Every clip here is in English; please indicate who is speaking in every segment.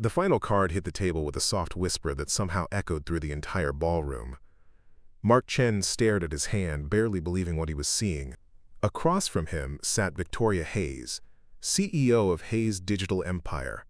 Speaker 1: The final card hit the table with a soft whisper that somehow echoed through the entire ballroom. Chen stared at his hand, barely believing what he was seeing. Across from him sat Victoria Hayes, CEO of Hayes Digital Empire,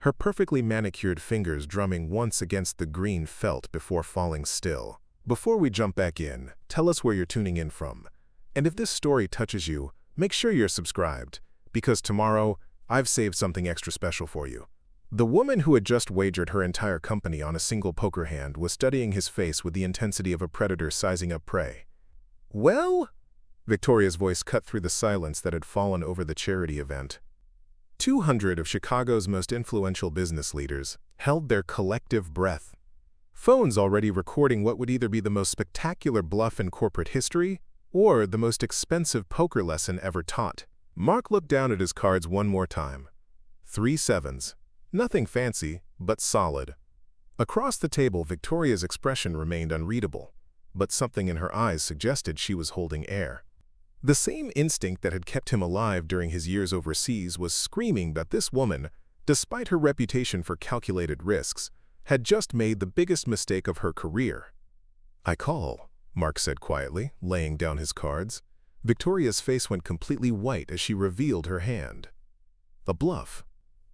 Speaker 1: her perfectly manicured fingers drumming once against the green felt before falling still. Before we jump back in, tell us where you're tuning in from. And if this story touches you, make sure you're subscribed, because tomorrow, I've saved something extra special for you. The woman who had just wagered her entire company on a single poker hand was studying his face with the intensity of a predator sizing up prey. "Well?" Victoria's voice cut through the silence that had fallen over the charity event. 200 of Chicago's most influential business leaders held their collective breath. Phones already recording what would either be the most spectacular bluff in corporate history or the most expensive poker lesson ever taught. Mark looked down at his cards one more time. 3 sevens. Nothing fancy, but solid. Across the table, Victoria's expression remained unreadable, but something in her eyes suggested she was holding air. The same instinct that had kept him alive during his years overseas was screaming that this woman, despite her reputation for calculated risks, had just made the biggest mistake of her career. "I call," Mark said quietly, laying down his cards. Victoria's face went completely white as she revealed her hand. A bluff.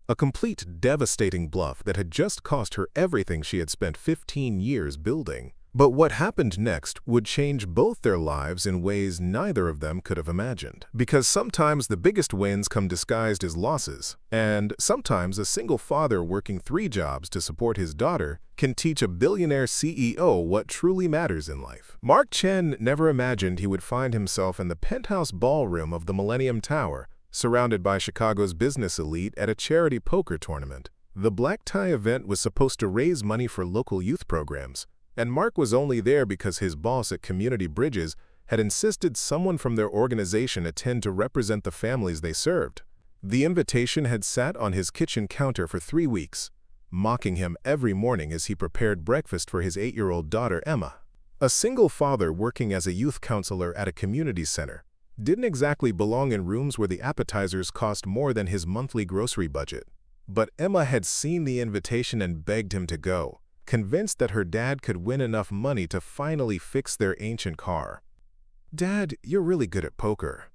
Speaker 1: A complete, devastating bluff that had just cost her everything she had spent 15 years building. But what happened next would change both their lives in ways neither of them could have imagined. Because sometimes the biggest wins come disguised as losses, and sometimes a single father working 3 jobs to support his daughter can teach a billionaire CEO what truly matters in life. Chen never imagined he would find himself in the penthouse ballroom of the Millennium Tower, surrounded by Chicago's business elite at a charity poker tournament. The black tie event was supposed to raise money for local youth programs, and Mark was only there because his boss at Community Bridges had insisted someone from their organization attend to represent the families they served. The invitation had sat on his kitchen counter for 3 weeks, mocking him every morning as he prepared breakfast for his 8-year-old daughter Emma. A single father working as a youth counselor at a community center didn't exactly belong in rooms where the appetizers cost more than his monthly grocery budget. But Emma had seen the invitation and begged him to go, convinced that her dad could win enough money to finally fix their ancient car. "Dad, you're really good at poker,"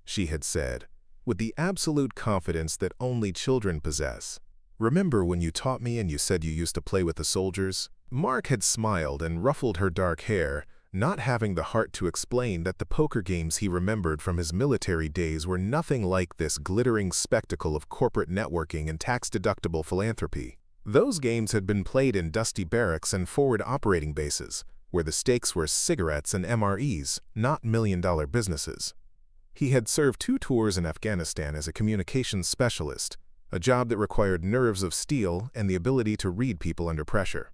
Speaker 1: she had said, with the absolute confidence that only children possess. "Remember when you taught me and you said you used to play with the soldiers?" Mark had smiled and ruffled her dark hair, not having the heart to explain that the poker games he remembered from his military days were nothing like this glittering spectacle of corporate networking and tax-deductible philanthropy. Those games had been played in dusty barracks and forward operating bases, where the stakes were cigarettes and MREs, not million-dollar businesses. He had served 2 tours in Afghanistan as a communications specialist, a job that required nerves of steel and the ability to read people under pressure.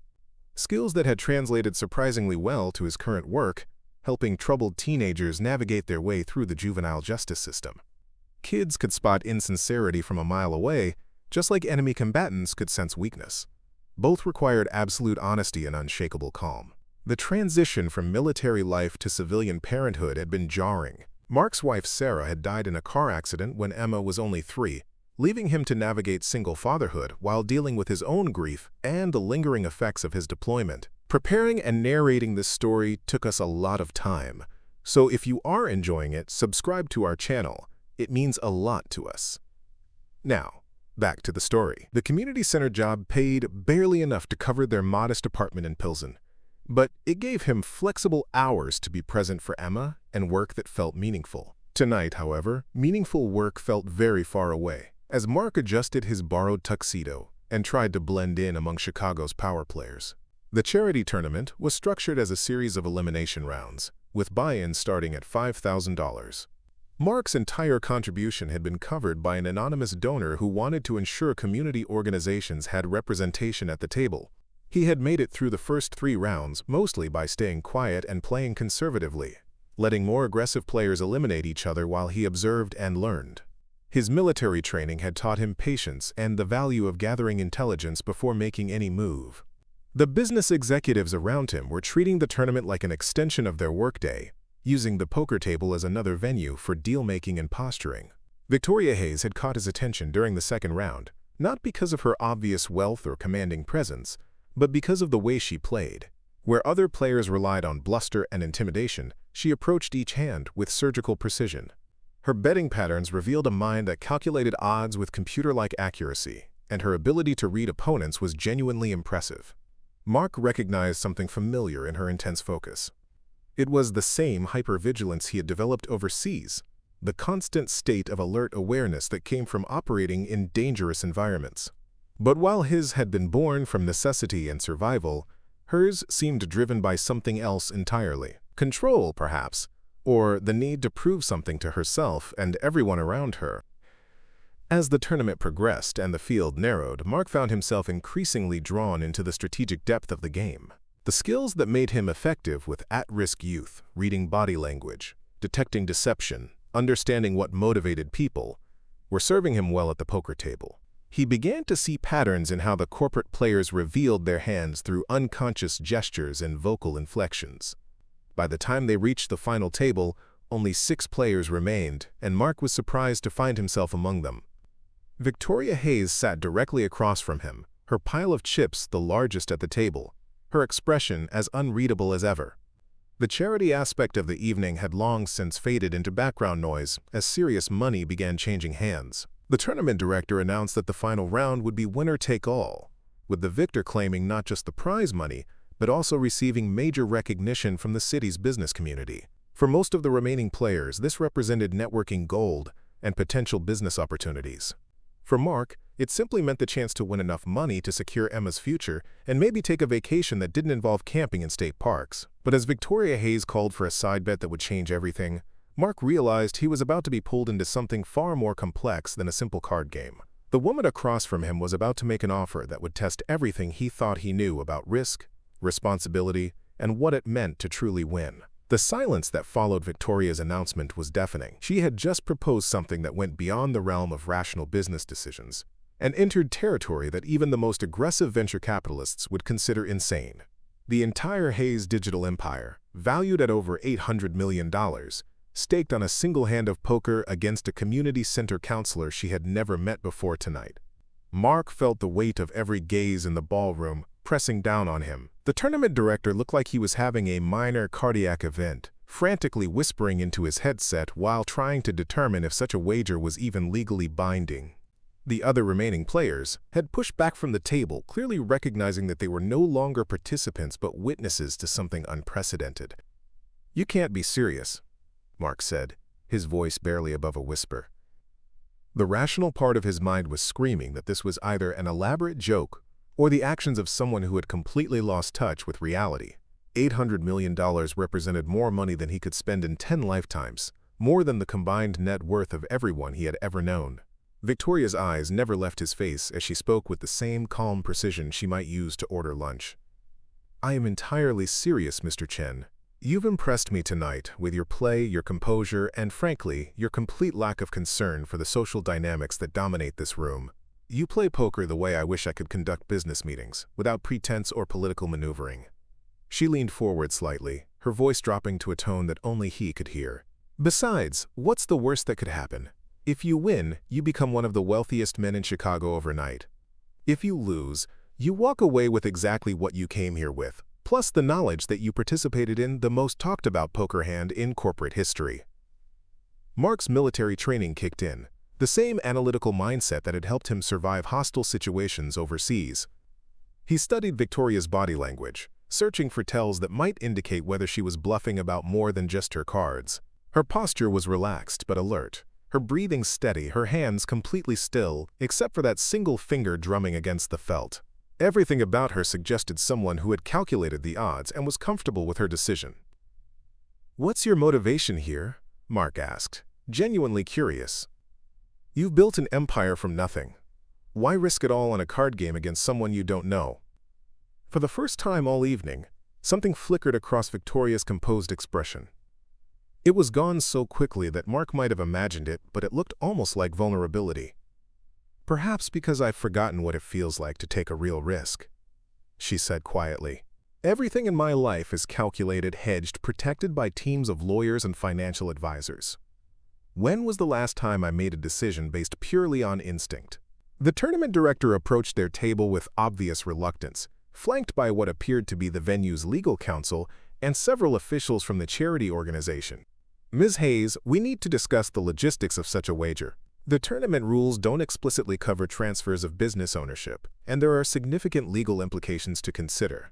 Speaker 1: Skills that had translated surprisingly well to his current work, helping troubled teenagers navigate their way through the juvenile justice system. Kids could spot insincerity from a mile away, just like enemy combatants could sense weakness. Both required absolute honesty and unshakable calm. The transition from military life to civilian parenthood had been jarring. Mark's wife Sarah had died in a car accident when Emma was only 3, leaving him to navigate single fatherhood while dealing with his own grief and the lingering effects of his deployment. Preparing and narrating this story took us a lot of time, so if you are enjoying it, subscribe to our channel. It means a lot to us. Now, back to the story. The community center job paid barely enough to cover their modest apartment in Pilsen, but it gave him flexible hours to be present for Emma and work that felt meaningful. Tonight, however, meaningful work felt very far away, as Mark adjusted his borrowed tuxedo and tried to blend in among Chicago's power players. The charity tournament was structured as a series of elimination rounds, with buy-in starting at $5,000. Mark's entire contribution had been covered by an anonymous donor who wanted to ensure community organizations had representation at the table. He had made it through the first 3 rounds mostly by staying quiet and playing conservatively, letting more aggressive players eliminate each other while he observed and learned. His military training had taught him patience and the value of gathering intelligence before making any move. The business executives around him were treating the tournament like an extension of their workday, using the poker table as another venue for deal-making and posturing. Victoria Hayes had caught his attention during the second round, not because of her obvious wealth or commanding presence, but because of the way she played. Where other players relied on bluster and intimidation, she approached each hand with surgical precision. Her betting patterns revealed a mind that calculated odds with computer-like accuracy, and her ability to read opponents was genuinely impressive. Mark recognized something familiar in her intense focus. It was the same hypervigilance he had developed overseas, the constant state of alert awareness that came from operating in dangerous environments. But while his had been born from necessity and survival, hers seemed driven by something else entirely. Control, perhaps, or the need to prove something to herself and everyone around her. As the tournament progressed and the field narrowed, Mark found himself increasingly drawn into the strategic depth of the game. The skills that made him effective with at-risk youth, reading body language, detecting deception, understanding what motivated people, were serving him well at the poker table. He began to see patterns in how the corporate players revealed their hands through unconscious gestures and vocal inflections. By the time they reached the final table, only 6 players remained, and Mark was surprised to find himself among them. Victoria Hayes sat directly across from him, her pile of chips the largest at the table, her expression as unreadable as ever. The charity aspect of the evening had long since faded into background noise as serious money began changing hands. The tournament director announced that the final round would be winner-take-all, with the victor claiming not just the prize money, but also receiving major recognition from the city's business community. For most of the remaining players, this represented networking gold and potential business opportunities. For Mark, it simply meant the chance to win enough money to secure Emma's future and maybe take a vacation that didn't involve camping in state parks. But as Victoria Hayes called for a side bet that would change everything, Mark realized he was about to be pulled into something far more complex than a simple card game. The woman across from him was about to make an offer that would test everything he thought he knew about risk, responsibility, and what it meant to truly win. The silence that followed Victoria's announcement was deafening. She had just proposed something that went beyond the realm of rational business decisions and entered territory that even the most aggressive venture capitalists would consider insane. The entire Hayes digital empire, valued at over $800 million, staked on a single hand of poker against a community center counselor she had never met before tonight. Mark felt the weight of every gaze in the ballroom pressing down on him. The tournament director looked like he was having a minor cardiac event, frantically whispering into his headset while trying to determine if such a wager was even legally binding. The other remaining players had pushed back from the table, clearly recognizing that they were no longer participants but witnesses to something unprecedented. "You can't be serious," Mark said, his voice barely above a whisper. The rational part of his mind was screaming that this was either an elaborate joke or the actions of someone who had completely lost touch with reality. $800 million represented more money than he could spend in 10 lifetimes, more than the combined net worth of everyone he had ever known. Victoria's eyes never left his face as she spoke with the same calm precision she might use to order lunch. "I am entirely serious, Mr. Chen. You've impressed me tonight with your play, your composure, and frankly, your complete lack of concern for the social dynamics that dominate this room. You play poker the way I wish I could conduct business meetings, without pretense or political maneuvering." She leaned forward slightly, her voice dropping to a tone that only he could hear. "Besides, what's the worst that could happen? If you win, you become one of the wealthiest men in Chicago overnight. If you lose, you walk away with exactly what you came here with, plus the knowledge that you participated in the most talked-about poker hand in corporate history." Mark's military training kicked in, the same analytical mindset that had helped him survive hostile situations overseas. He studied Victoria's body language, searching for tells that might indicate whether she was bluffing about more than just her cards. Her posture was relaxed but alert, her breathing steady, her hands completely still, except for that single finger drumming against the felt. Everything about her suggested someone who had calculated the odds and was comfortable with her decision. "What's your motivation here?" Mark asked, genuinely curious. "You've built an empire from nothing. Why risk it all on a card game against someone you don't know?" For the first time all evening, something flickered across Victoria's composed expression. It was gone so quickly that Mark might have imagined it, but it looked almost like vulnerability. "Perhaps because I've forgotten what it feels like to take a real risk," she said quietly. "Everything in my life is calculated, hedged, protected by teams of lawyers and financial advisors. When was the last time I made a decision based purely on instinct?" The tournament director approached their table with obvious reluctance, flanked by what appeared to be the venue's legal counsel and several officials from the charity organization. "Ms. Hayes, we need to discuss the logistics of such a wager. The tournament rules don't explicitly cover transfers of business ownership, and there are significant legal implications to consider."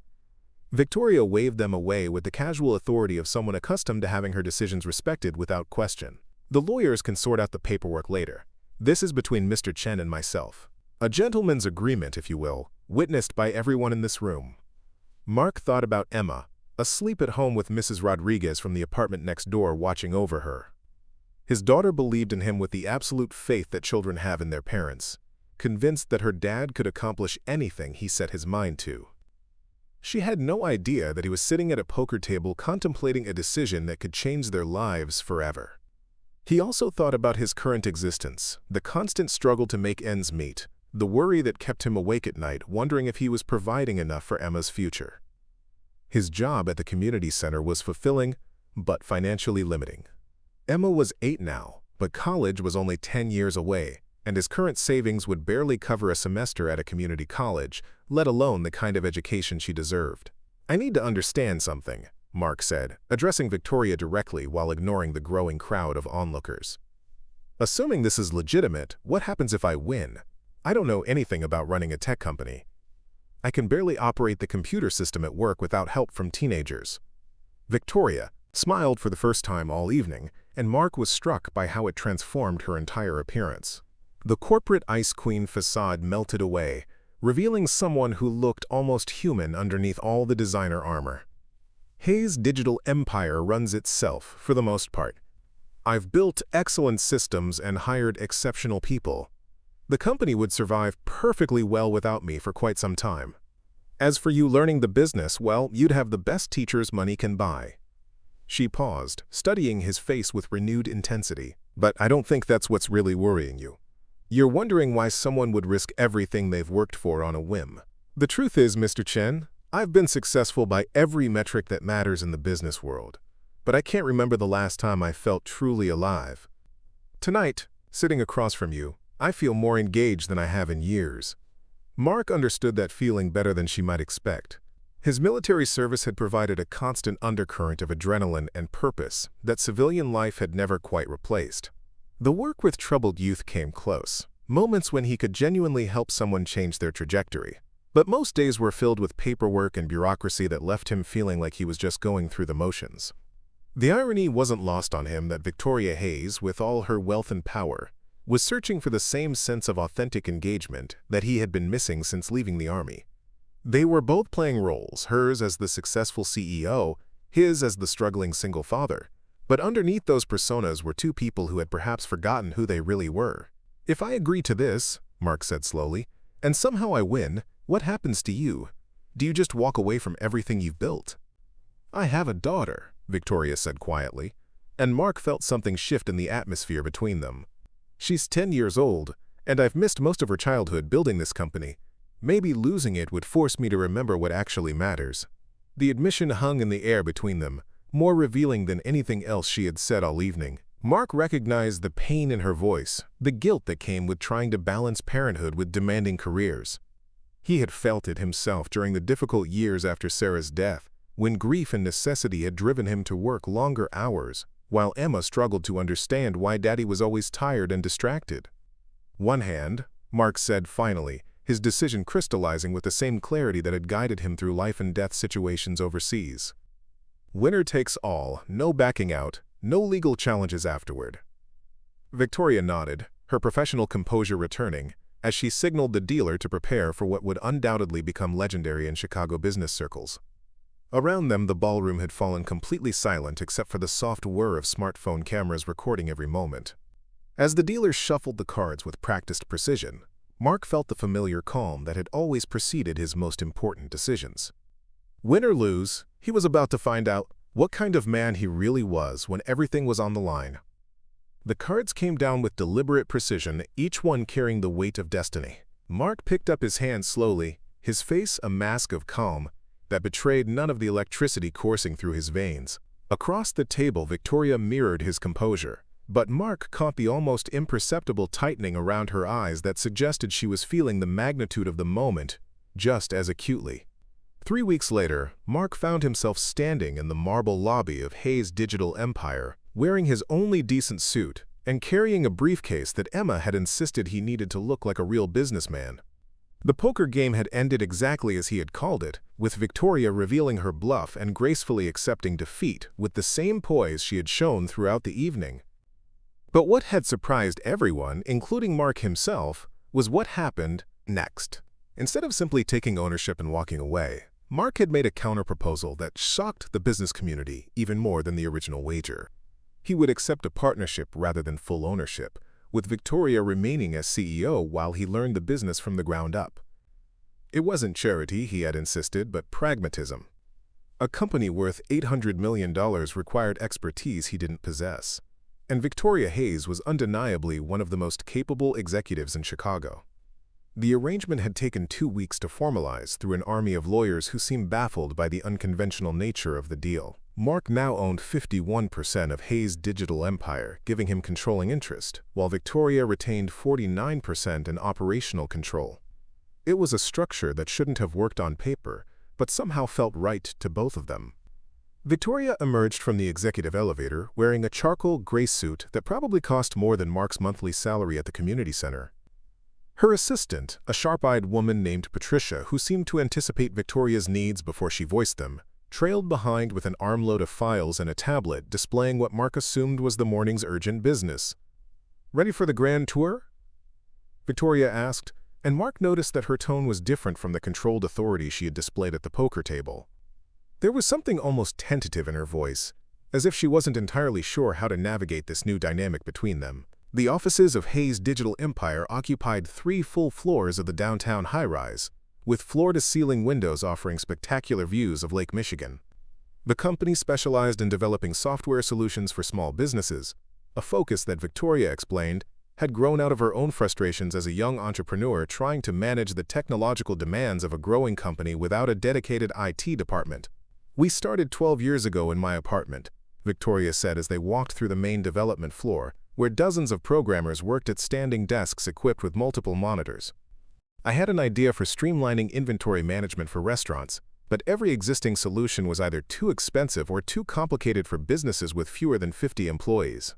Speaker 1: Victoria waved them away with the casual authority of someone accustomed to having her decisions respected without question. "The lawyers can sort out the paperwork later. This is between Mr. Chen and myself. A gentleman's agreement, if you will, witnessed by everyone in this room." Mark thought about Emma, asleep at home with Mrs. Rodriguez from the apartment next door watching over her. His daughter believed in him with the absolute faith that children have in their parents, convinced that her dad could accomplish anything he set his mind to. She had no idea that he was sitting at a poker table contemplating a decision that could change their lives forever. He also thought about his current existence, the constant struggle to make ends meet, the worry that kept him awake at night, wondering if he was providing enough for Emma's future. His job at the community center was fulfilling, but financially limiting. Emma was 8 now, but college was only 10 years away, and his current savings would barely cover a semester at a community college, let alone the kind of education she deserved. "I need to understand something," Mark said, addressing Victoria directly while ignoring the growing crowd of onlookers. "Assuming this is legitimate, what happens if I win? I don't know anything about running a tech company. I can barely operate the computer system at work without help from teenagers." Victoria smiled for the first time all evening, and Mark was struck by how it transformed her entire appearance. The corporate Ice Queen facade melted away, revealing someone who looked almost human underneath all the designer armor. "Hayes' digital empire runs itself, for the most part. I've built excellent systems and hired exceptional people. The company would survive perfectly well without me for quite some time. As for you learning the business, well, you'd have the best teachers money can buy." She paused, studying his face with renewed intensity. "But I don't think that's what's really worrying you. You're wondering why someone would risk everything they've worked for on a whim. The truth is, Mr. Chen, I've been successful by every metric that matters in the business world, but I can't remember the last time I felt truly alive. Tonight, sitting across from you, I feel more engaged than I have in years." Mark understood that feeling better than she might expect. His military service had provided a constant undercurrent of adrenaline and purpose that civilian life had never quite replaced. The work with troubled youth came close, moments when he could genuinely help someone change their trajectory. But most days were filled with paperwork and bureaucracy that left him feeling like he was just going through the motions. The irony wasn't lost on him that Victoria Hayes, with all her wealth and power, was searching for the same sense of authentic engagement that he had been missing since leaving the army. They were both playing roles, hers as the successful CEO, his as the struggling single father. But underneath those personas were two people who had perhaps forgotten who they really were. "If I agree to this," Mark said slowly, "and somehow I win, what happens to you? Do you just walk away from everything you've built?" "I have a daughter," Victoria said quietly, and Mark felt something shift in the atmosphere between them. "She's 10 years old, and I've missed most of her childhood building this company. Maybe losing it would force me to remember what actually matters." The admission hung in the air between them, more revealing than anything else she had said all evening. Mark recognized the pain in her voice, the guilt that came with trying to balance parenthood with demanding careers. He had felt it himself during the difficult years after Sarah's death, when grief and necessity had driven him to work longer hours, while Emma struggled to understand why Daddy was always tired and distracted. "One hand," Mark said finally, his decision crystallizing with the same clarity that had guided him through life and death situations overseas. "Winner takes all, no backing out, no legal challenges afterward." Victoria nodded, her professional composure returning, as she signaled the dealer to prepare for what would undoubtedly become legendary in Chicago business circles. Around them, the ballroom had fallen completely silent except for the soft whir of smartphone cameras recording every moment. As the dealer shuffled the cards with practiced precision, Mark felt the familiar calm that had always preceded his most important decisions. Win or lose, he was about to find out what kind of man he really was when everything was on the line. The cards came down with deliberate precision, each one carrying the weight of destiny. Mark picked up his hand slowly, his face a mask of calm that betrayed none of the electricity coursing through his veins. Across the table, Victoria mirrored his composure, But Mark caught the almost imperceptible tightening around her eyes that suggested she was feeling the magnitude of the moment just as acutely. 3 weeks later, Mark found himself standing in the marble lobby of Hayes Digital Empire, wearing his only decent suit and carrying a briefcase that Emma had insisted he needed to look like a real businessman. The poker game had ended exactly as he had called it, with Victoria revealing her bluff and gracefully accepting defeat with the same poise she had shown throughout the evening. But what had surprised everyone, including Mark himself, was what happened next. Instead of simply taking ownership and walking away, Mark had made a counterproposal that shocked the business community even more than the original wager. He would accept a partnership rather than full ownership, with Victoria remaining as CEO while he learned the business from the ground up. It wasn't charity, he had insisted, but pragmatism. A company worth $800 million required expertise he didn't possess, and Victoria Hayes was undeniably one of the most capable executives in Chicago. The arrangement had taken 2 weeks to formalize through an army of lawyers who seemed baffled by the unconventional nature of the deal. Mark now owned 51% of Hayes Digital Empire, giving him controlling interest, while Victoria retained 49% in operational control. It was a structure that shouldn't have worked on paper, but somehow felt right to both of them. Victoria emerged from the executive elevator wearing a charcoal gray suit that probably cost more than Mark's monthly salary at the community center. Her assistant, a sharp-eyed woman named Patricia who seemed to anticipate Victoria's needs before she voiced them, trailed behind with an armload of files and a tablet displaying what Mark assumed was the morning's urgent business. "Ready for the grand tour?" Victoria asked, and Mark noticed that her tone was different from the controlled authority she had displayed at the poker table. There was something almost tentative in her voice, as if she wasn't entirely sure how to navigate this new dynamic between them. The offices of Hayes Digital Empire occupied 3 full floors of the downtown high-rise, with floor-to-ceiling windows offering spectacular views of Lake Michigan. The company specialized in developing software solutions for small businesses, a focus that Victoria explained had grown out of her own frustrations as a young entrepreneur trying to manage the technological demands of a growing company without a dedicated IT department. "We started 12 years ago in my apartment," Victoria said as they walked through the main development floor, where dozens of programmers worked at standing desks equipped with multiple monitors. "I had an idea for streamlining inventory management for restaurants, but every existing solution was either too expensive or too complicated for businesses with fewer than 50 employees."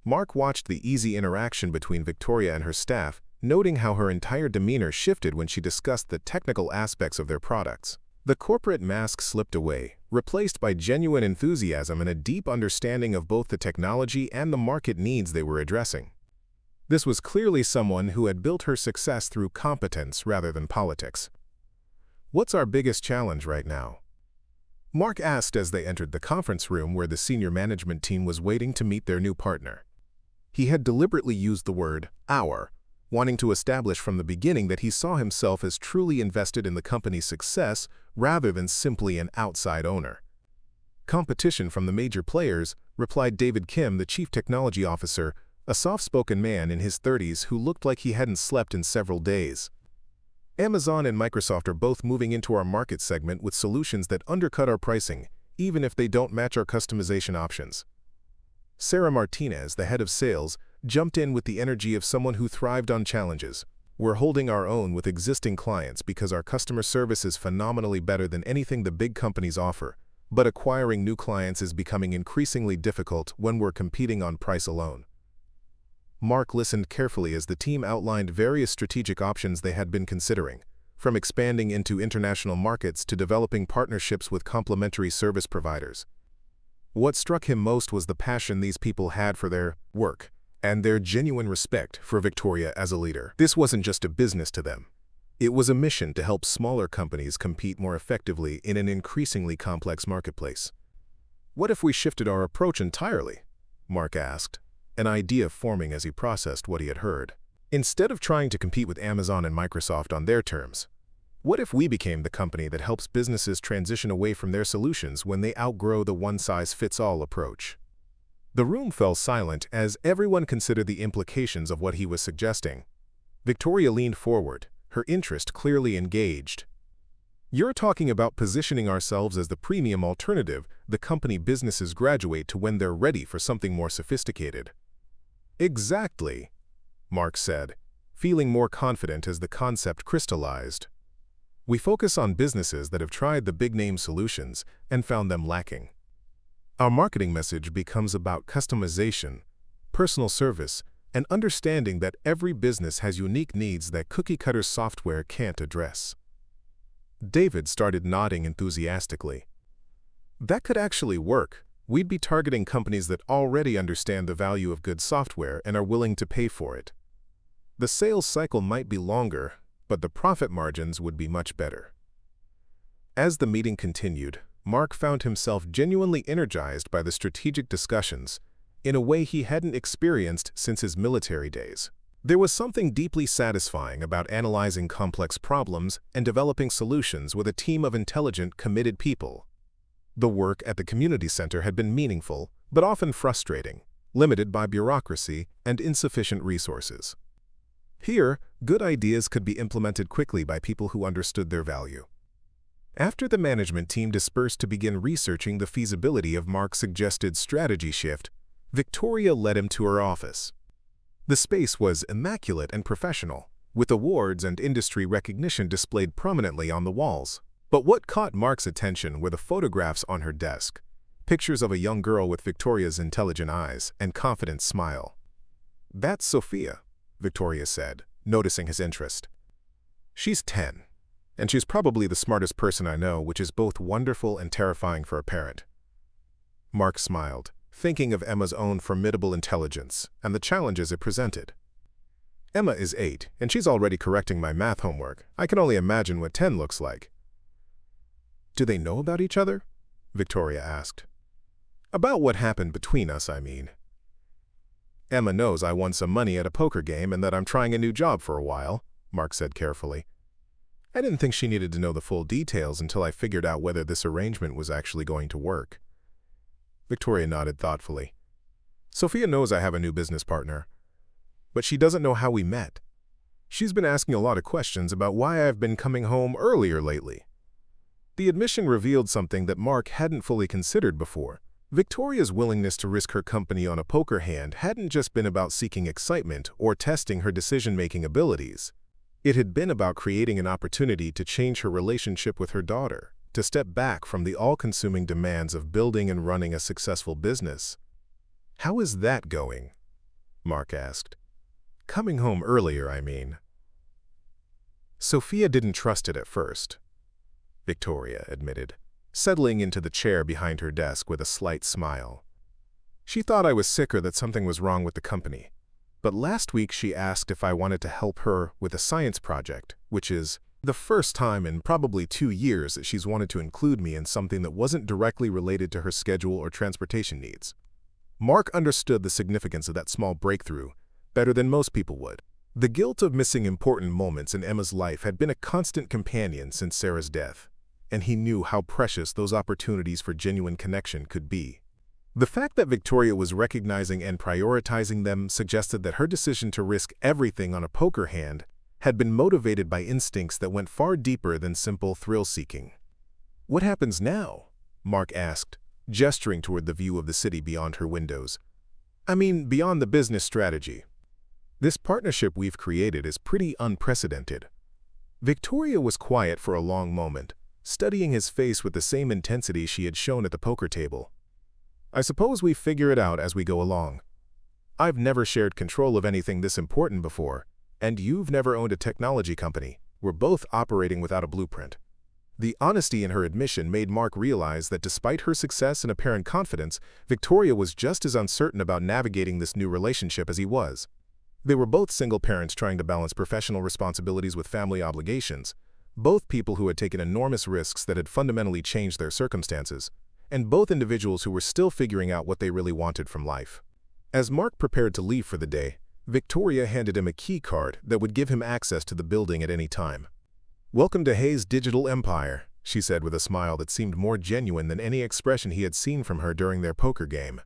Speaker 1: Mark watched the easy interaction between Victoria and her staff, noting how her entire demeanor shifted when she discussed the technical aspects of their products. The corporate mask slipped away, replaced by genuine enthusiasm and a deep understanding of both the technology and the market needs they were addressing. This was clearly someone who had built her success through competence rather than politics. "What's our biggest challenge right now?" Mark asked as they entered the conference room where the senior management team was waiting to meet their new partner. He had deliberately used the word "our," wanting to establish from the beginning that he saw himself as truly invested in the company's success rather than simply an outside owner. "Competition from the major players," replied David Kim, the chief technology officer, a soft-spoken man in his 30s who looked like he hadn't slept in several days. "Amazon and Microsoft are both moving into our market segment with solutions that undercut our pricing, even if they don't match our customization options." Sarah Martinez, the head of sales, jumped in with the energy of someone who thrived on challenges. "We're holding our own with existing clients because our customer service is phenomenally better than anything the big companies offer, but acquiring new clients is becoming increasingly difficult when we're competing on price alone." Mark listened carefully as the team outlined various strategic options they had been considering, from expanding into international markets to developing partnerships with complementary service providers. What struck him most was the passion these people had for their work and their genuine respect for Victoria as a leader. This wasn't just a business to them. It was a mission to help smaller companies compete more effectively in an increasingly complex marketplace. "What if we shifted our approach entirely?" Mark asked, an idea forming as he processed what he had heard. "Instead of trying to compete with Amazon and Microsoft on their terms, what if we became the company that helps businesses transition away from their solutions when they outgrow the one-size-fits-all approach?" The room fell silent as everyone considered the implications of what he was suggesting. Victoria leaned forward, her interest clearly engaged. You're talking about positioning ourselves as the premium alternative the company businesses graduate to when they're ready for something more sophisticated. Exactly, Mark said, feeling more confident as the concept crystallized. We focus on businesses that have tried the big-name solutions and found them lacking. Our marketing message becomes about customization, personal service, and understanding that every business has unique needs that cookie-cutter software can't address. David started nodding enthusiastically. That could actually work. We'd be targeting companies that already understand the value of good software and are willing to pay for it. The sales cycle might be longer, but the profit margins would be much better. As the meeting continued, Mark found himself genuinely energized by the strategic discussions, in a way he hadn't experienced since his military days. There was something deeply satisfying about analyzing complex problems and developing solutions with a team of intelligent, committed people. The work at the community center had been meaningful, but often frustrating, limited by bureaucracy and insufficient resources. Here, good ideas could be implemented quickly by people who understood their value. After the management team dispersed to begin researching the feasibility of Mark's suggested strategy shift, Victoria led him to her office. The space was immaculate and professional, with awards and industry recognition displayed prominently on the walls. But what caught Mark's attention were the photographs on her desk, pictures of a young girl with Victoria's intelligent eyes and confident smile. "That's Sophia," Victoria said, noticing his interest. "She's 10, and she's probably the smartest person I know, which is both wonderful and terrifying for a parent." Mark smiled, thinking of Emma's own formidable intelligence and the challenges it presented. "Emma is 8, and she's already correcting my math homework. I can only imagine what 10 looks like." "Do they know about each other?" Victoria asked. "About what happened between us, I mean." "Emma knows I won some money at a poker game and that I'm trying a new job for a while," Mark said carefully. "I didn't think she needed to know the full details until I figured out whether this arrangement was actually going to work." Victoria nodded thoughtfully. "Sophia knows I have a new business partner, but she doesn't know how we met. She's been asking a lot of questions about why I've been coming home earlier lately." The admission revealed something that Mark hadn't fully considered before. Victoria's willingness to risk her company on a poker hand hadn't just been about seeking excitement or testing her decision-making abilities. It had been about creating an opportunity to change her relationship with her daughter, to step back from the all-consuming demands of building and running a successful business. "How is that going?" Mark asked. "Coming home earlier, I mean." "Sophia didn't trust it at first," Victoria admitted, settling into the chair behind her desk with a slight smile. "She thought I was sick or that something was wrong with the company. But last week she asked if I wanted to help her with a science project, which is the first time in probably 2 years that she's wanted to include me in something that wasn't directly related to her schedule or transportation needs." Mark understood the significance of that small breakthrough better than most people would. The guilt of missing important moments in Emma's life had been a constant companion since Sarah's death, and he knew how precious those opportunities for genuine connection could be. The fact that Victoria was recognizing and prioritizing them suggested that her decision to risk everything on a poker hand had been motivated by instincts that went far deeper than simple thrill-seeking. "What happens now?" Mark asked, gesturing toward the view of the city beyond her windows. "I mean, beyond the business strategy. This partnership we've created is pretty unprecedented." Victoria was quiet for a long moment, studying his face with the same intensity she had shown at the poker table. "I suppose we figure it out as we go along. I've never shared control of anything this important before, and you've never owned a technology company. We're both operating without a blueprint." The honesty in her admission made Mark realize that despite her success and apparent confidence, Victoria was just as uncertain about navigating this new relationship as he was. They were both single parents trying to balance professional responsibilities with family obligations, both people who had taken enormous risks that had fundamentally changed their circumstances, and both individuals who were still figuring out what they really wanted from life. As Mark prepared to leave for the day, Victoria handed him a key card that would give him access to the building at any time. "Welcome to Hayes' digital empire," she said with a smile that seemed more genuine than any expression he had seen from her during their poker game.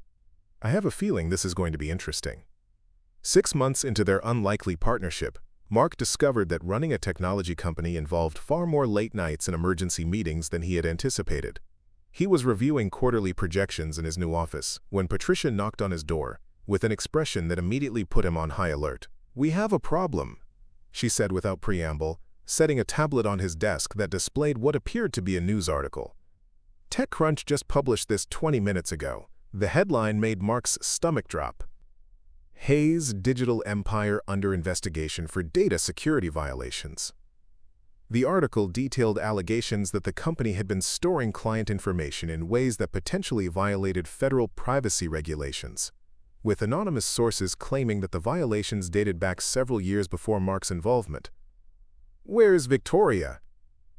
Speaker 1: "I have a feeling this is going to be interesting." 6 months into their unlikely partnership, Mark discovered that running a technology company involved far more late nights and emergency meetings than he had anticipated. He was reviewing quarterly projections in his new office when Patricia knocked on his door, with an expression that immediately put him on high alert. "We have a problem," she said without preamble, setting a tablet on his desk that displayed what appeared to be a news article. TechCrunch just published this 20 minutes ago. The headline made Mark's stomach drop. Hayes Digital Empire under investigation for data security violations. The article detailed allegations that the company had been storing client information in ways that potentially violated federal privacy regulations, with anonymous sources claiming that the violations dated back several years before Mark's involvement. "Where's Victoria?"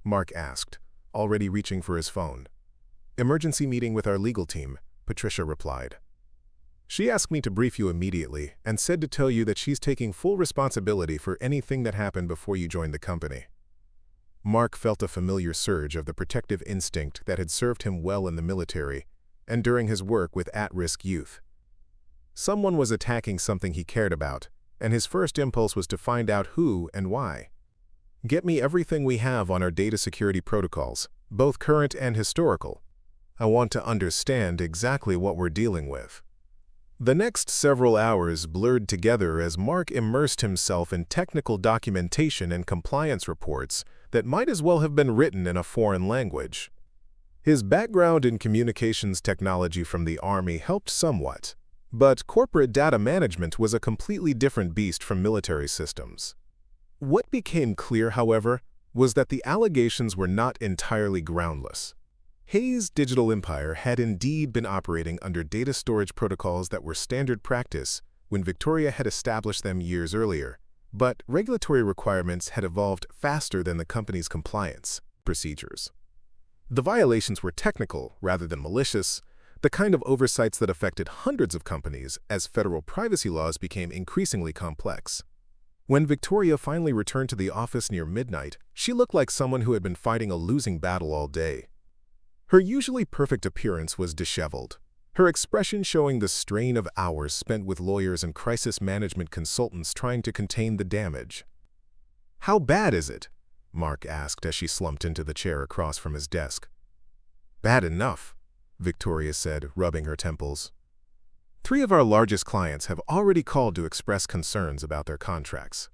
Speaker 1: Mark asked, already reaching for his phone. "Emergency meeting with our legal team," Patricia replied. "She asked me to brief you immediately and said to tell you that she's taking full responsibility for anything that happened before you joined the company." Mark felt a familiar surge of the protective instinct that had served him well in the military and during his work with at-risk youth. Someone was attacking something he cared about, and his first impulse was to find out who and why. "Get me everything we have on our data security protocols, both current and historical. I want to understand exactly what we're dealing with." The next several hours blurred together as Mark immersed himself in technical documentation and compliance reports that might as well have been written in a foreign language. His background in communications technology from the Army helped somewhat, but corporate data management was a completely different beast from military systems. What became clear, however, was that the allegations were not entirely groundless. Hayes Digital Empire had indeed been operating under data storage protocols that were standard practice when Victoria had established them years earlier, but regulatory requirements had evolved faster than the company's compliance procedures. The violations were technical rather than malicious, the kind of oversights that affected hundreds of companies as federal privacy laws became increasingly complex. When Victoria finally returned to the office near midnight, she looked like someone who had been fighting a losing battle all day. Her usually perfect appearance was disheveled, her expression showing the strain of hours spent with lawyers and crisis management consultants trying to contain the damage. "How bad is it?" Mark asked as she slumped into the chair across from his desk. "Bad enough," Victoria said, rubbing her temples. "3 of our largest clients have already called to express concerns about their contracts.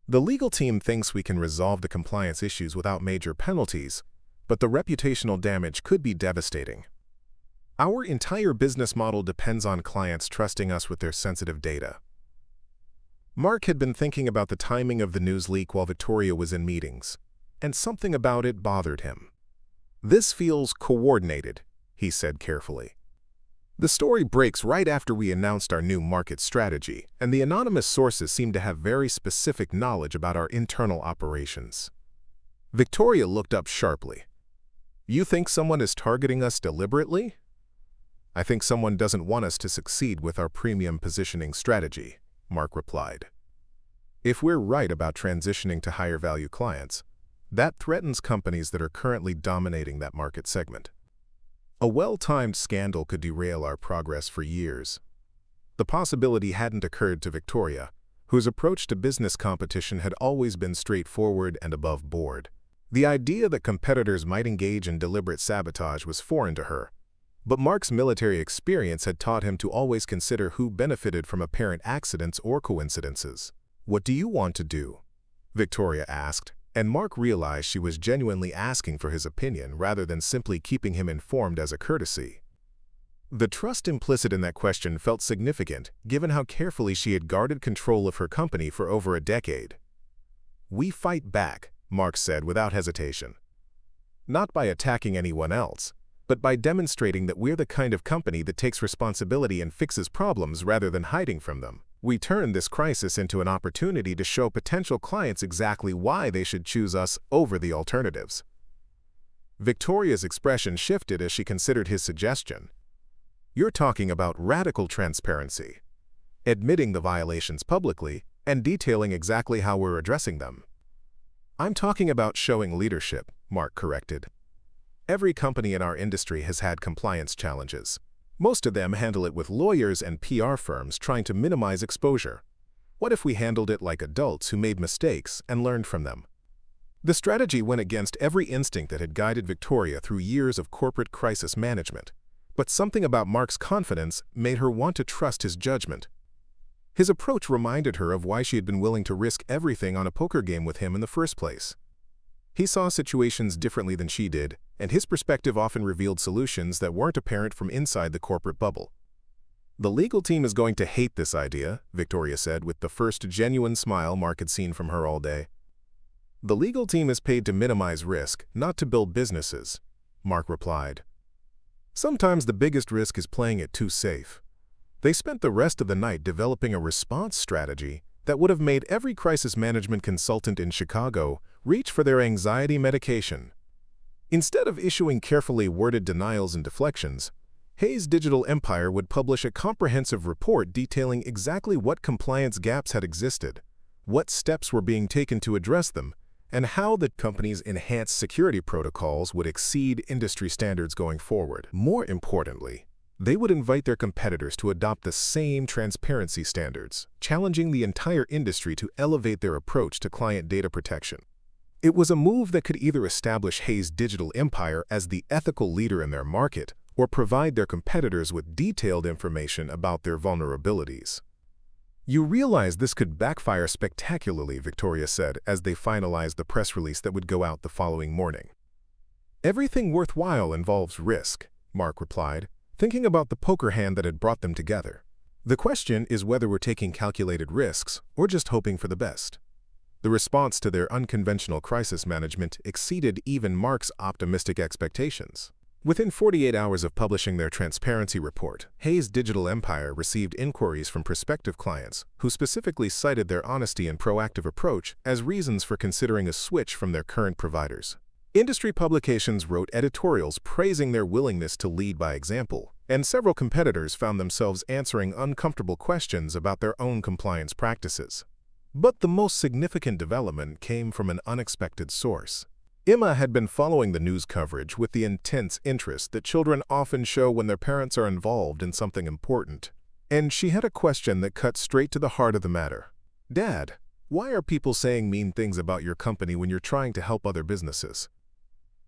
Speaker 1: The legal team thinks we can resolve the compliance issues without major penalties, but the reputational damage could be devastating. Our entire business model depends on clients trusting us with their sensitive data." Mark had been thinking about the timing of the news leak while Victoria was in meetings, and something about it bothered him. "This feels coordinated," he said carefully. "The story breaks right after we announced our new market strategy, and the anonymous sources seem to have very specific knowledge about our internal operations." Victoria looked up sharply. "You think someone is targeting us deliberately?" "I think someone doesn't want us to succeed with our premium positioning strategy," Mark replied. "If we're right about transitioning to higher-value clients, that threatens companies that are currently dominating that market segment. A well-timed scandal could derail our progress for years." The possibility hadn't occurred to Victoria, whose approach to business competition had always been straightforward and above board. The idea that competitors might engage in deliberate sabotage was foreign to her, but Mark's military experience had taught him to always consider who benefited from apparent accidents or coincidences. "What do you want to do?" Victoria asked, and Mark realized she was genuinely asking for his opinion rather than simply keeping him informed as a courtesy. The trust implicit in that question felt significant, given how carefully she had guarded control of her company for over a decade. "We fight back," Mark said without hesitation. "Not by attacking anyone else, but by demonstrating that we're the kind of company that takes responsibility and fixes problems rather than hiding from them. We turn this crisis into an opportunity to show potential clients exactly why they should choose us over the alternatives." Victoria's expression shifted as she considered his suggestion. "You're talking about radical transparency, admitting the violations publicly and detailing exactly how we're addressing them." "I'm talking about showing leadership," Mark corrected. "Every company in our industry has had compliance challenges. Most of them handle it with lawyers and PR firms trying to minimize exposure. What if we handled it like adults who made mistakes and learned from them? The strategy went against every instinct that had guided Victoria through years of corporate crisis management, but something about Mark's confidence made her want to trust his judgment. His approach reminded her of why she had been willing to risk everything on a poker game with him in the first place. He saw situations differently than she did, and his perspective often revealed solutions that weren't apparent from inside the corporate bubble. "The legal team is going to hate this idea," Victoria said with the first genuine smile Mark had seen from her all day. "The legal team is paid to minimize risk, not to build businesses," Mark replied. "Sometimes the biggest risk is playing it too safe." They spent the rest of the night developing a response strategy that would have made every crisis management consultant in Chicago reach for their anxiety medication. Instead of issuing carefully worded denials and deflections, Hayes' digital empire would publish a comprehensive report detailing exactly what compliance gaps had existed, what steps were being taken to address them, and how the company's enhanced security protocols would exceed industry standards going forward. More importantly, they would invite their competitors to adopt the same transparency standards, challenging the entire industry to elevate their approach to client data protection. It was a move that could either establish Hayes' digital empire as the ethical leader in their market or provide their competitors with detailed information about their vulnerabilities. "You realize this could backfire spectacularly," Victoria said as they finalized the press release that would go out the following morning. "Everything worthwhile involves risk," Mark replied, thinking about the poker hand that had brought them together. "The question is whether we're taking calculated risks or just hoping for the best." The response to their unconventional crisis management exceeded even Mark's optimistic expectations. Within 48 hours of publishing their transparency report, Hayes' digital empire received inquiries from prospective clients who specifically cited their honesty and proactive approach as reasons for considering a switch from their current providers. Industry publications wrote editorials praising their willingness to lead by example, and several competitors found themselves answering uncomfortable questions about their own compliance practices. But the most significant development came from an unexpected source. Emma had been following the news coverage with the intense interest that children often show when their parents are involved in something important. And she had a question that cut straight to the heart of the matter. "Dad, why are people saying mean things about your company when you're trying to help other businesses?"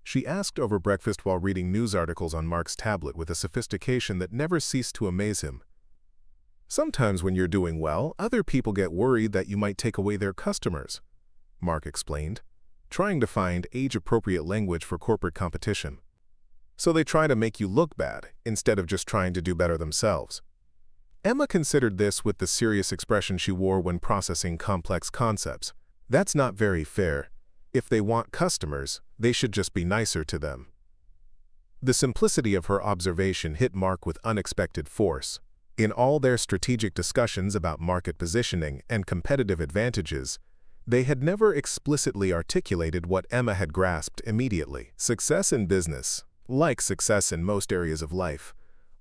Speaker 1: She asked over breakfast while reading news articles on Mark's tablet with a sophistication that never ceased to amaze him. "Sometimes when you're doing well, other people get worried that you might take away their customers," Mark explained, trying to find age-appropriate language for corporate competition. "So they try to make you look bad, instead of just trying to do better themselves." Emma considered this with the serious expression she wore when processing complex concepts. "That's not very fair. If they want customers, they should just be nicer to them." The simplicity of her observation hit Mark with unexpected force. In all their strategic discussions about market positioning and competitive advantages, they had never explicitly articulated what Emma had grasped immediately. Success in business, like success in most areas of life,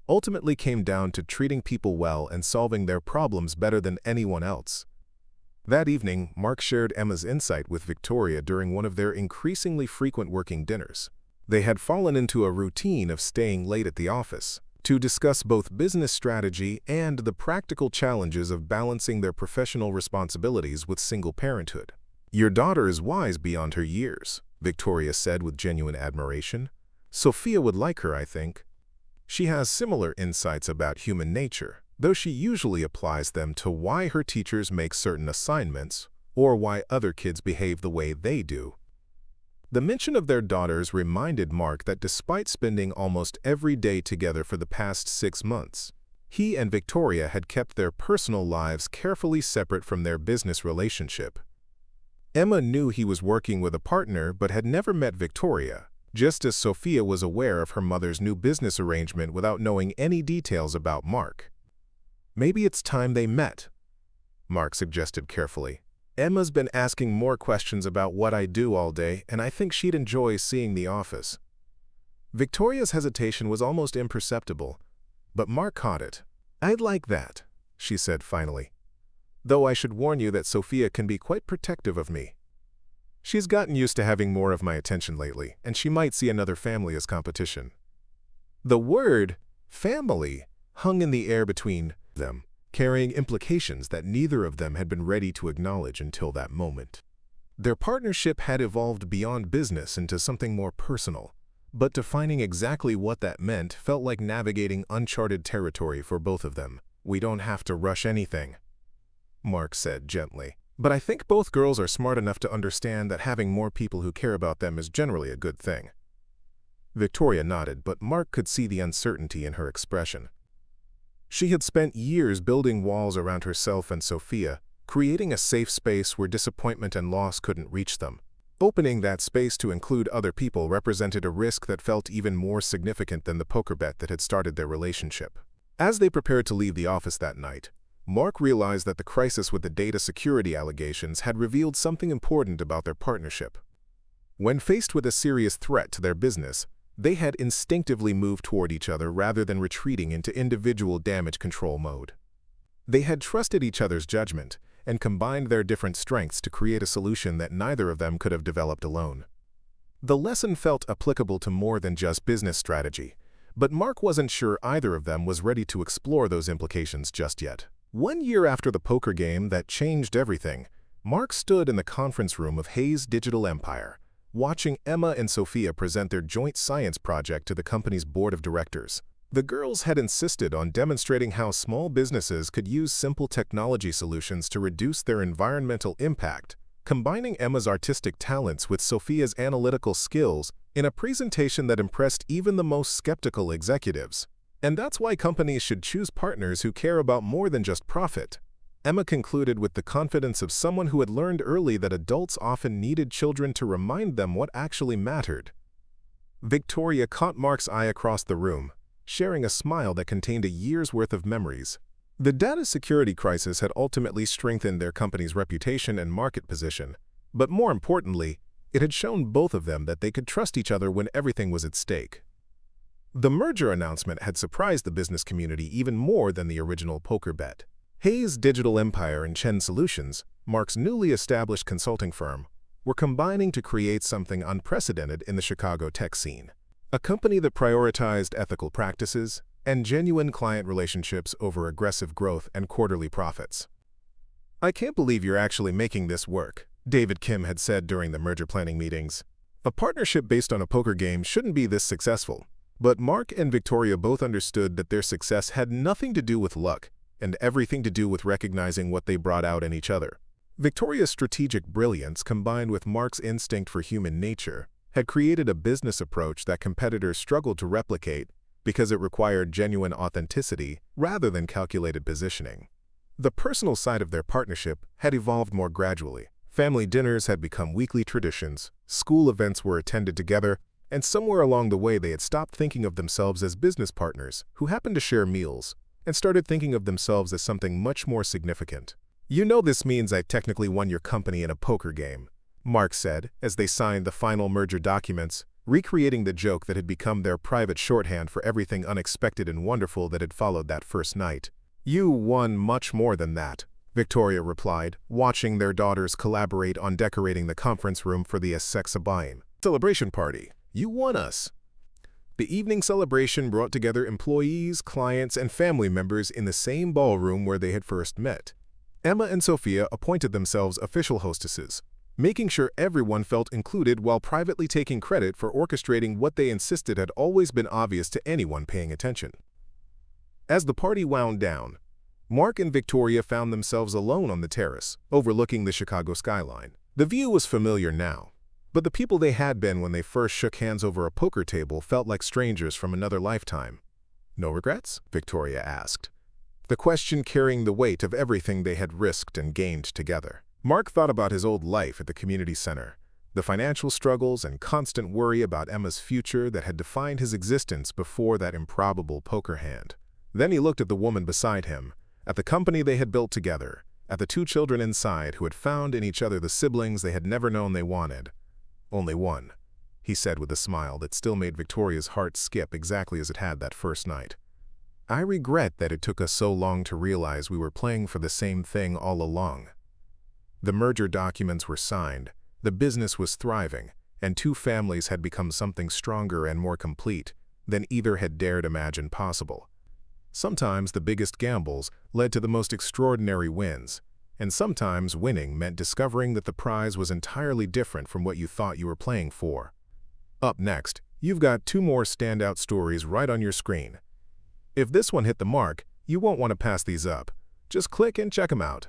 Speaker 1: ultimately came down to treating people well and solving their problems better than anyone else. That evening, Mark shared Emma's insight with Victoria during one of their increasingly frequent working dinners. They had fallen into a routine of staying late at the office to discuss both business strategy and the practical challenges of balancing their professional responsibilities with single parenthood. "Your daughter is wise beyond her years," Victoria said with genuine admiration. "Sophia would like her, I think. She has similar insights about human nature, though she usually applies them to why her teachers make certain assignments or why other kids behave the way they do." The mention of their daughters reminded Mark that despite spending almost every day together for the past 6 months, he and Victoria had kept their personal lives carefully separate from their business relationship. Emma knew he was working with a partner but had never met Victoria, just as Sophia was aware of her mother's new business arrangement without knowing any details about Mark. "Maybe it's time they met," Mark suggested carefully. "Emma's been asking more questions about what I do all day, and I think she'd enjoy seeing the office." Victoria's hesitation was almost imperceptible, but Mark caught it. "I'd like that," she said finally. "Though I should warn you that Sophia can be quite protective of me. She's gotten used to having more of my attention lately, and she might see another family as competition." The word "family" hung in the air between them, carrying implications that neither of them had been ready to acknowledge until that moment. Their partnership had evolved beyond business into something more personal, but defining exactly what that meant felt like navigating uncharted territory for both of them. "We don't have to rush anything," Mark said gently. "But I think both girls are smart enough to understand that having more people who care about them is generally a good thing." Victoria nodded, but Mark could see the uncertainty in her expression. She had spent years building walls around herself and Sophia, creating a safe space where disappointment and loss couldn't reach them. Opening that space to include other people represented a risk that felt even more significant than the poker bet that had started their relationship. As they prepared to leave the office that night, Mark realized that the crisis with the data security allegations had revealed something important about their partnership. When faced with a serious threat to their business, they had instinctively moved toward each other rather than retreating into individual damage control mode. They had trusted each other's judgment and combined their different strengths to create a solution that neither of them could have developed alone. The lesson felt applicable to more than just business strategy, but Mark wasn't sure either of them was ready to explore those implications just yet. 1 year after the poker game that changed everything, Mark stood in the conference room of Hayes Digital Empire, watching Emma and Sophia present their joint science project to the company's board of directors. The girls had insisted on demonstrating how small businesses could use simple technology solutions to reduce their environmental impact, combining Emma's artistic talents with Sophia's analytical skills in a presentation that impressed even the most skeptical executives. And that's why companies should choose partners who care about more than just profit. Emma concluded with the confidence of someone who had learned early that adults often needed children to remind them what actually mattered. Victoria caught Mark's eye across the room, sharing a smile that contained a year's worth of memories. The data security crisis had ultimately strengthened their company's reputation and market position, but more importantly, it had shown both of them that they could trust each other when everything was at stake. The merger announcement had surprised the business community even more than the original poker bet. Hayes Digital Empire and Chen Solutions, Mark's newly established consulting firm, were combining to create something unprecedented in the Chicago tech scene. A company that prioritized ethical practices and genuine client relationships over aggressive growth and quarterly profits. "I can't believe you're actually making this work," David Kim had said during the merger planning meetings. "A partnership based on a poker game shouldn't be this successful." But Mark and Victoria both understood that their success had nothing to do with luck and everything to do with recognizing what they brought out in each other. Victoria's strategic brilliance combined with Mark's instinct for human nature had created a business approach that competitors struggled to replicate because it required genuine authenticity rather than calculated positioning. The personal side of their partnership had evolved more gradually. Family dinners had become weekly traditions, school events were attended together, and somewhere along the way they had stopped thinking of themselves as business partners who happened to share meals and started thinking of themselves as something much more significant. "You know this means I technically won your company in a poker game," Mark said as they signed the final merger documents, recreating the joke that had become their private shorthand for everything unexpected and wonderful that had followed that first night. "You won much more than that," Victoria replied, watching their daughters collaborate on decorating the conference room for the Essex Abayim celebration party. "You won us." The evening celebration brought together employees, clients, and family members in the same ballroom where they had first met. Emma and Sophia appointed themselves official hostesses, making sure everyone felt included while privately taking credit for orchestrating what they insisted had always been obvious to anyone paying attention. As the party wound down, Mark and Victoria found themselves alone on the terrace, overlooking the Chicago skyline. The view was familiar now, but the people they had been when they first shook hands over a poker table felt like strangers from another lifetime. "No regrets?" Victoria asked, the question carrying the weight of everything they had risked and gained together. Mark thought about his old life at the community center, the financial struggles and constant worry about Emma's future that had defined his existence before that improbable poker hand. Then he looked at the woman beside him, at the company they had built together, at the two children inside who had found in each other the siblings they had never known they wanted. "Only one," he said with a smile that still made Victoria's heart skip exactly as it had that first night. "I regret that it took us so long to realize we were playing for the same thing all along." The merger documents were signed, the business was thriving, and two families had become something stronger and more complete than either had dared imagine possible. Sometimes the biggest gambles led to the most extraordinary wins, and sometimes winning meant discovering that the prize was entirely different from what you thought you were playing for. Up next, you've got 2 more standout stories right on your screen. If this one hit the mark, you won't want to pass these up. Just click and check them out.